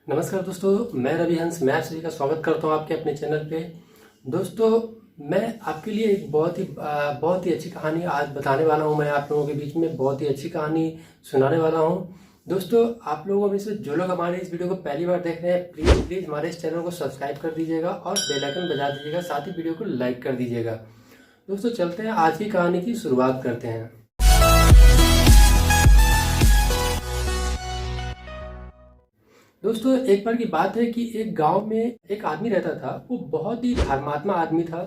नमस्कार दोस्तों, मैं रवि हंस। मैं आप सभी का स्वागत करता हूं आपके अपने चैनल पे। दोस्तों, मैं आपके लिए एक बहुत ही अच्छी कहानी आज बताने वाला हूं। मैं आप लोगों के बीच में बहुत ही अच्छी कहानी सुनाने वाला हूं। दोस्तों, आप लोगों में से जो लोग हमारे इस वीडियो को पहली बार देख रहे हैं, प्लीज़ हमारे इस चैनल को सब्सक्राइब कर दीजिएगा और बेल आइकन बजा दीजिएगा, साथ ही वीडियो को लाइक कर दीजिएगा। दोस्तों, चलते हैं, आज की कहानी की शुरुआत करते हैं। दोस्तों, एक बार की बात है कि एक गांव में एक आदमी रहता था। वो बहुत ही धर्मात्मा आदमी था।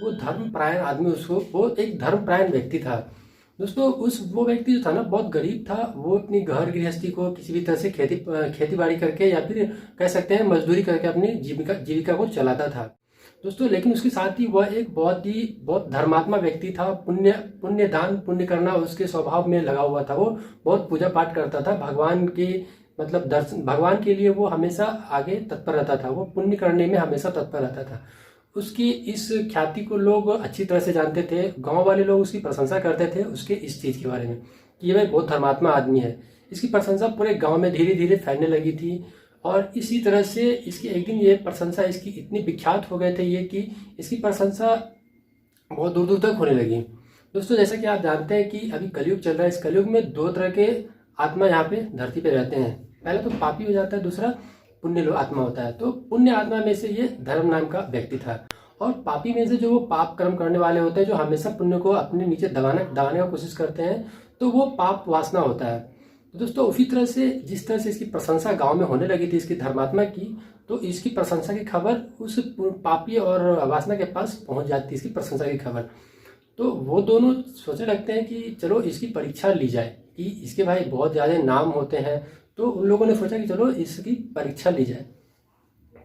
वो धर्मपरायण आदमी, उसको वो एक धर्मपरायण व्यक्ति था। दोस्तों, वो व्यक्ति जो था ना, बहुत गरीब था। वो अपनी घर गृहस्थी को किसी भी तरह से खेती बाड़ी करके या फिर कह सकते हैं मजदूरी करके अपनी जीविका को चलाता था। दोस्तों, लेकिन उसके साथ ही वह एक बहुत धर्मात्मा व्यक्ति था। पुण्य करना उसके स्वभाव में लगा हुआ था। वो बहुत पूजा पाठ करता था। भगवान के दर्शन, भगवान के लिए वो हमेशा आगे तत्पर रहता था। वो पुण्य करने में हमेशा तत्पर रहता था। उसकी इस ख्याति को लोग अच्छी तरह से जानते थे। गांव वाले लोग उसकी प्रशंसा करते थे उसके इस चीज़ के बारे में कि ये भाई बहुत धर्मात्मा आदमी है। इसकी प्रशंसा पूरे गांव में धीरे धीरे फैलने लगी थी। और इसी तरह से इसकी एक दिन ये प्रशंसा इसकी इतनी विख्यात हो गए थे ये कि इसकी प्रशंसा बहुत दूर दूर तक होने लगी। दोस्तों, जैसा कि आप जानते हैं कि अभी कलयुग चल रहा है। इस कलयुग में दो तरह के आत्मा यहाँ पे धरती पे रहते हैं। पहला तो पापी हो जाता है, दूसरा पुण्य आत्मा होता है। तो पुण्य आत्मा में से ये धर्म नाम का व्यक्ति था। और पापी में से जो वो पाप कर्म करने वाले होते हैं, जो हमेशा पुण्य को अपने नीचे दबाने का कोशिश करते हैं, तो वो पाप वासना होता है। तो दोस्तों, उसी तरह से जिस तरह से इसकी प्रशंसा गांव में होने लगी थी इसकी धर्मात्मा की, तो इसकी प्रशंसा की खबर उस पापी और वासना के पास पहुंच जाती है, इसकी प्रशंसा की खबर। तो वो दोनों सोचने लगते हैं कि चलो इसकी परीक्षा ली जाए, कि इसके भाई बहुत ज़्यादा नाम होते हैं। तो उन लोगों ने सोचा कि चलो इसकी परीक्षा ली जाए।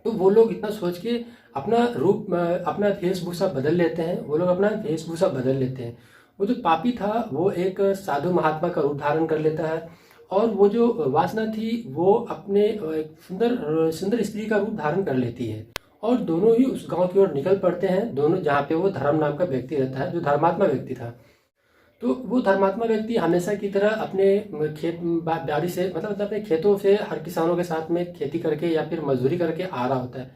तो वो लोग इतना सोच के अपना वेशभूषा बदल लेते हैं। वो लोग अपना वेशभूषा बदल लेते हैं। वो जो पापी था वो एक साधु महात्मा का रूप धारण कर लेता है। और वो जो वासना थी वो अपने एक सुंदर स्त्री का रूप धारण कर लेती है। और दोनों ही उस गांव की ओर निकल पड़ते हैं। दोनों जहाँ पे वो धर्म नाम का व्यक्ति रहता है, जो धर्मात्मा व्यक्ति था। तो वो धर्मात्मा व्यक्ति हमेशा की तरह अपने खेत बाड़ी से अपने खेतों से हर किसानों के साथ में खेती करके या फिर मजदूरी करके आ रहा होता है।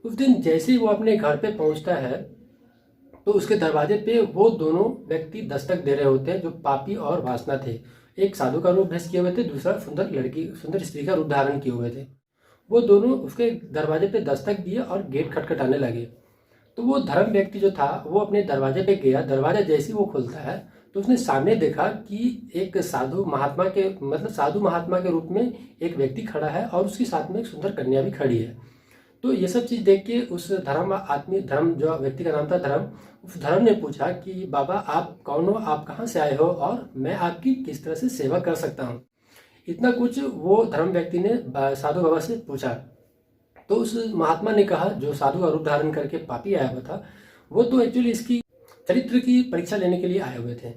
उस दिन जैसे ही वो अपने घर पे पहुंचता है, तो उसके दरवाजे पे वो दोनों व्यक्ति दस्तक दे रहे होते हैं, जो पापी और वासना थे। एक साधु का रूप भेष किए हुए थे, दूसरा सुंदर स्त्री का रूप धारण किए हुए थे। वो दोनों उसके दरवाजे पे दस्तक दिए और गेट खटखटाने लगे। तो वो धर्म व्यक्ति जो था वो अपने दरवाजे पे गया। दरवाजा जैसे ही वो खुलता है, तो उसने सामने देखा कि एक साधु महात्मा के रूप में एक व्यक्ति खड़ा है और उसके साथ में एक सुंदर कन्या भी खड़ी है। तो ये सब चीज देख के उस धर्म जो व्यक्ति का नाम था धर्म, उस धर्म ने पूछा कि बाबा, आप कौन हो, आप कहाँ से आए हो और मैं आपकी किस तरह से सेवा कर सकता हूँ। इतना कुछ वो धर्म व्यक्ति ने साधु बाबा से पूछा। तो उस महात्मा ने कहा, जो साधु का रूप धारण करके पापी आया हुआ था, वो तो एक्चुअली इसकी चरित्र की परीक्षा लेने के लिए आए हुए थे,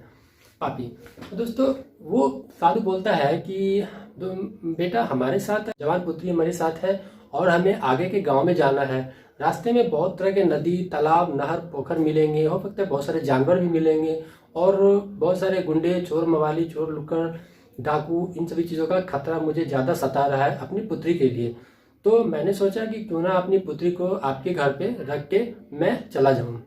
पापी। तो दोस्तों, वो साधु बोलता है कि बेटा, हमारे साथ जवान पुत्री हमारे साथ है और हमें आगे के गांव में जाना है। रास्ते में बहुत तरह के नदी, तालाब, नहर, पोखर मिलेंगे। हो सकता है बहुत सारे जानवर भी मिलेंगे और बहुत सारे गुंडे, चोर मवाली, चोर लुक्कड़, डाकू, इन सभी चीज़ों का खतरा मुझे ज़्यादा सता रहा है अपनी पुत्री के लिए। तो मैंने सोचा कि क्यों ना अपनी पुत्री को आपके घर पे रख के मैं चला जाऊं।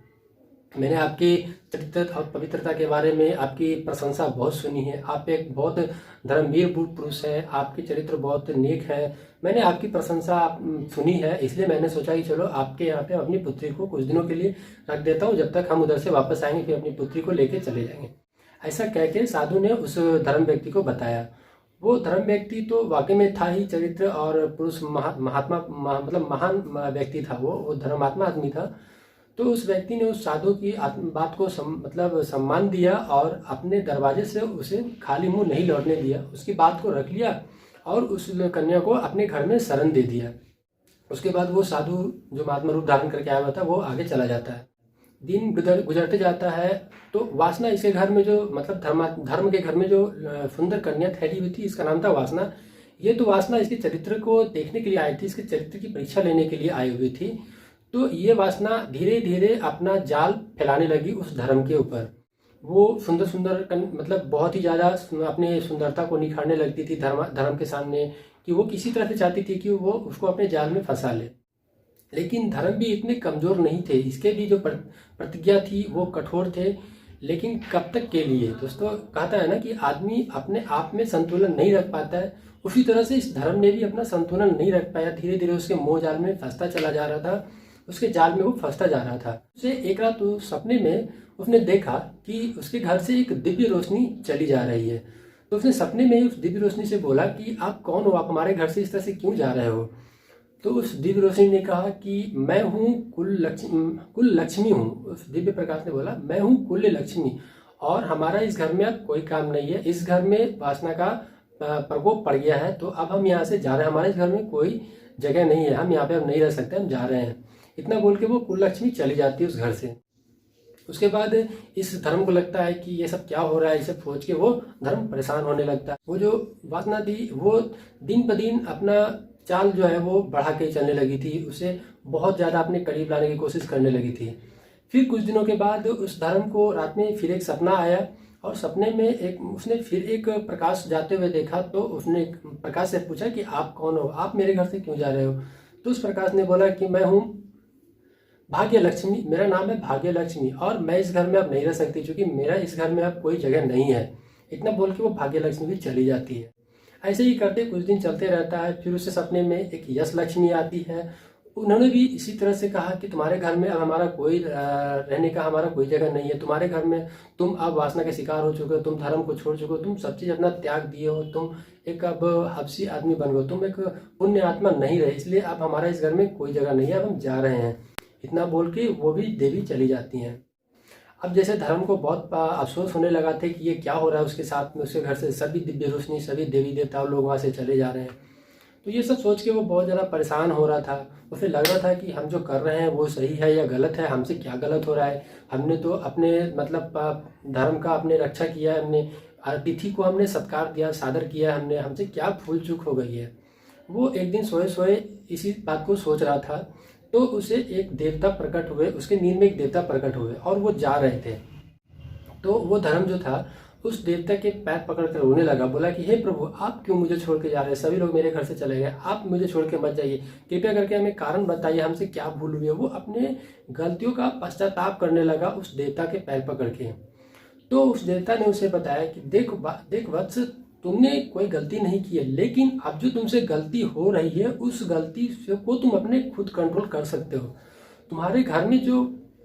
मैंने आपकी चरित्र और पवित्रता के बारे में आपकी प्रशंसा बहुत सुनी है। आप एक बहुत धर्मवीर पुरुष हैं। आपकी चरित्र बहुत नेक है। मैंने आपकी प्रशंसा सुनी है, इसलिए मैंने सोचा कि चलो आपके यहाँ पे अपनी पुत्री को कुछ दिनों के लिए रख देता हूँ। जब तक हम उधर से वापस आएंगे फिर अपनी पुत्री को लेके चले जाएंगे। ऐसा कह के साधु ने उस धर्म व्यक्ति को बताया। वो धर्म व्यक्ति तो वाकई में था ही चरित्र और पुरुष, महान व्यक्ति था। वो धर्मात्मा आदमी था। तो उस व्यक्ति ने उस साधु की बात को सम्मान दिया और अपने दरवाजे से उसे खाली मुंह नहीं लौटने दिया। उसकी बात को रख लिया और उस कन्या को अपने घर में शरण दे दिया। उसके बाद वो साधु जो महात्मा रूप धारण करके आया हुआ था, वो आगे चला जाता है। दिन गुजरते जाता है तो वासना इसके घर में जो धर्म के घर में जो सुंदर कन्या ठहरी हुई थी, इसका नाम था वासना। ये तो वासना इसके चरित्र को देखने के लिए आई थी, इसके चरित्र की परीक्षा लेने के लिए आई हुई थी। तो ये वासना धीरे धीरे अपना जाल फैलाने लगी उस धर्म के ऊपर। वो सुंदर सुंदर मतलब बहुत ही ज़्यादा अपने सुंदरता को निखारने लगती थी धर्म के सामने, कि वो किसी तरह से चाहती थी कि वो उसको अपने जाल में फंसा ले। लेकिन धर्म भी इतने कमज़ोर नहीं थे, इसके भी जो प्रतिज्ञा थी वो कठोर थे। लेकिन कब तक के लिए? दोस्तों, कहता है ना कि आदमी अपने आप में संतुलन नहीं रख पाता है, उसी तरह से इस धर्म ने भी अपना संतुलन नहीं रख पाया। धीरे धीरे उसके मोह जाल में फंसता चला जा रहा था, उसके जाल में वो फंसता जा रहा था। उसे एक रात सपने में उसने देखा कि उसके घर से एक दिव्य रोशनी चली जा रही है। तो उसने सपने में ही उस दिव्य रोशनी से बोला कि आप कौन हो, आप हमारे घर से इस तरह से क्यों जा रहे हो? तो उस दिव्य रोशनी ने कहा कि मैं हूँ कुल लक्ष्मी हूँ। उस दिव्य प्रकाश ने बोला, मैं हूँ कुल लक्ष्मी, और हमारा इस घर में अब कोई काम नहीं है। इस घर में वासना का प्रकोप पड़ गया है, तो अब हम यहाँ से जा रहे हैं। हमारे इस घर में कोई जगह नहीं है, हम यहाँ पे अब नहीं रह सकते, हम जा रहे हैं। इतना बोल के वो कुल लक्ष्मी चली जाती है उस घर से। उसके बाद इस धर्म को लगता है कि ये सब क्या हो रहा है, इसे सोच के वो धर्म परेशान होने लगता है। वो जो वासना थी वो दिन ब दिन अपना चाल जो है वो बढ़ा के चलने लगी थी, उसे बहुत ज़्यादा अपने करीब लाने की कोशिश करने लगी थी। फिर कुछ दिनों के बाद उस धर्म को रात में फिर एक सपना आया, और सपने में उसने फिर एक प्रकाश जाते हुए देखा। तो उसने प्रकाश से पूछा कि आप कौन हो, आप मेरे घर से क्यों जा रहे हो? तो उस प्रकाश ने बोला कि मैं हूँ भाग्य लक्ष्मी, मेरा नाम है भाग्य लक्ष्मी, और मैं इस घर में अब नहीं रह सकती क्योंकि मेरा इस घर में अब कोई जगह नहीं है। इतना बोल के वो भाग्य लक्ष्मी भी चली जाती है। ऐसे ही करते कुछ दिन चलते रहता है। फिर उससे सपने में एक यश लक्ष्मी आती है। उन्होंने भी इसी तरह से कहा कि तुम्हारे घर में अब हमारा कोई रहने का हमारा कोई जगह नहीं है। तुम्हारे घर में तुम अब वासना के शिकार हो चुके हो, तुम धर्म को छोड़ चुके हो, तुम सब चीज़ अपना त्याग दिए हो, तुम एक अब हबसी आदमी बन गए, तुम एक पुण्य आत्मा नहीं रहे, इसलिए अब हमारा इस घर में कोई जगह नहीं है, अब हम जा रहे हैं। इतना बोल के वो भी देवी चली जाती हैं। अब जैसे धर्म को बहुत अफसोस होने लगा थे कि ये क्या हो रहा है उसके साथ में, उसके घर से सभी दिव्य रोशनी, सभी देवी देवता लोग वहाँ से चले जा रहे हैं। तो ये सब सोच के वो बहुत ज़्यादा परेशान हो रहा था। उसे लग रहा था कि हम जो कर रहे हैं वो सही है या गलत है, हमसे क्या गलत हो रहा है। हमने तो अपने मतलब धर्म का अपने रक्षा किया है, हमने अतिथि को हमने सत्कार दिया, सादर किया हमने, हमसे क्या भूल चूक हो गई है। वो एक दिन सोए सोए इसी बात को सोच रहा था, तो उसे एक देवता प्रकट हुए, उसके नींद में एक देवता प्रकट हुए और वो जा रहे थे। तो वो धर्म जो था उस देवता के पैर पकड़कर रोने लगा, बोला कि हे प्रभु, आप क्यों मुझे छोड़ के जा रहे हैं? सभी लोग मेरे घर से चले गए, आप मुझे छोड़ के मत जाइए, कृपया करके हमें कारण बताइए, हमसे क्या भूल हुई है। वो अपने गलतियों का पश्चाताप करने लगा उस देवता के पैर पकड़ के। तो उस देवता ने उसे बताया कि देख वत्स, तुमने कोई गलती नहीं की है, लेकिन अब जो तुमसे गलती हो रही है उस गलती को तुम अपने खुद कंट्रोल कर सकते हो। तुम्हारे घर में जो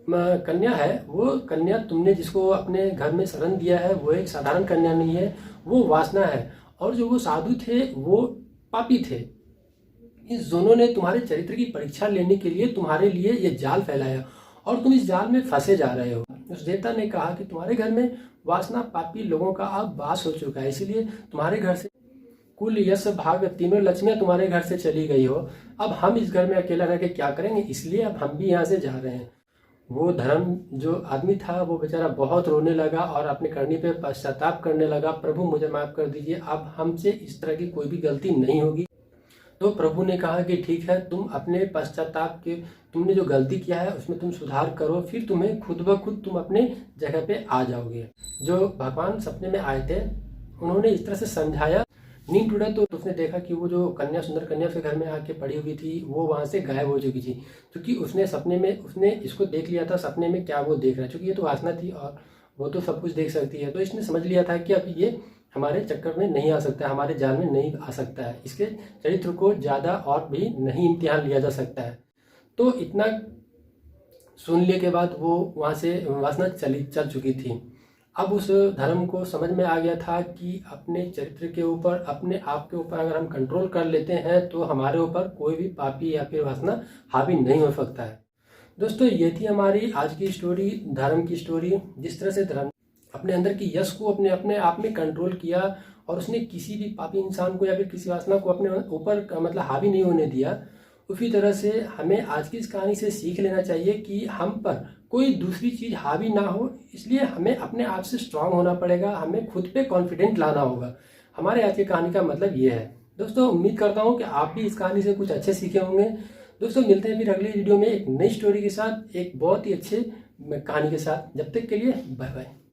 कन्या है, वो कन्या तुमने जिसको अपने घर में शरण दिया है वो एक साधारण कन्या नहीं है, वो वासना है। और जो वो साधु थे वो पापी थे। इस दोनों ने तुम्हारे चरित्र की परीक्षा लेने के लिए तुम्हारे लिए ये जाल फैलाया और तुम इस जाल में फंसे जा रहे हो। उस देवता ने कहा कि तुम्हारे घर में वासना पापी लोगों का अब वास हो चुका है, इसीलिए तुम्हारे घर से कुल यश भाग तीनों लक्ष्मियां तुम्हारे घर से चली गई हो। अब हम इस घर में अकेला रह के क्या करेंगे, इसलिए अब हम भी यहाँ से जा रहे हैं। वो धर्म जो आदमी था वो बेचारा बहुत रोने लगा और अपने करनी पे पश्चाताप करने लगा, प्रभु मुझे माफ कर दीजिए, अब हमसे इस तरह की कोई भी गलती नहीं होगी। तो प्रभु ने कहा कि ठीक है, तुम अपने पश्चाताप के, तुमने जो गलती किया है उसमें तुम सुधार करो, फिर तुम्हें खुद ब खुद तुम अपने जगह पे आ जाओगे। जो भगवान सपने में आए थे उन्होंने इस तरह से समझाया। नींद टूटा तो उसने देखा कि वो जो कन्या, सुंदर कन्या उसके घर में आके पड़ी हुई थी, वो वहाँ से गायब हो चुकी थी, क्योंकि उसने सपने में उसने इसको देख लिया था। सपने में क्या वो देख रहा है, क्योंकि ये तो वासना थी और वो तो सब कुछ देख सकती है, तो इसने समझ लिया था कि अब ये हमारे चक्कर में नहीं आ सकता, हमारे जाल में नहीं आ सकता है, इसके चरित्र को ज़्यादा और भी नहीं इम्तिहान लिया जा सकता है। तो इतना सुनने के बाद वो वहाँ से वासना चल चुकी थी। अब उस धर्म को समझ में आ गया था कि अपने चरित्र के ऊपर, अपने आप के ऊपर अगर हम कंट्रोल कर लेते हैं तो हमारे ऊपर कोई भी पापी या फिर वासना हावी नहीं हो सकता है। दोस्तों, ये थी हमारी आज की स्टोरी, धर्म की स्टोरी। जिस तरह से धर्म अपने अंदर की यश को अपने अपने आप में कंट्रोल किया और उसने किसी भी पापी इंसान को या फिर किसी वासना को अपने ऊपर मतलब हावी नहीं होने दिया, उसी तरह से हमें आज की इस कहानी से सीख लेना चाहिए कि हम पर कोई दूसरी चीज़ हावी ना हो। इसलिए हमें अपने आप से स्ट्रांग होना पड़ेगा, हमें खुद पे कॉन्फिडेंट लाना होगा। हमारे आज की कहानी का मतलब ये है। दोस्तों, उम्मीद करता हूँ कि आप भी इस कहानी से कुछ अच्छे सीखे होंगे। दोस्तों, मिलते हैं फिर अगली वीडियो में एक नई स्टोरी के साथ, एक बहुत ही अच्छे कहानी के साथ। जब तक के लिए बाय बाय।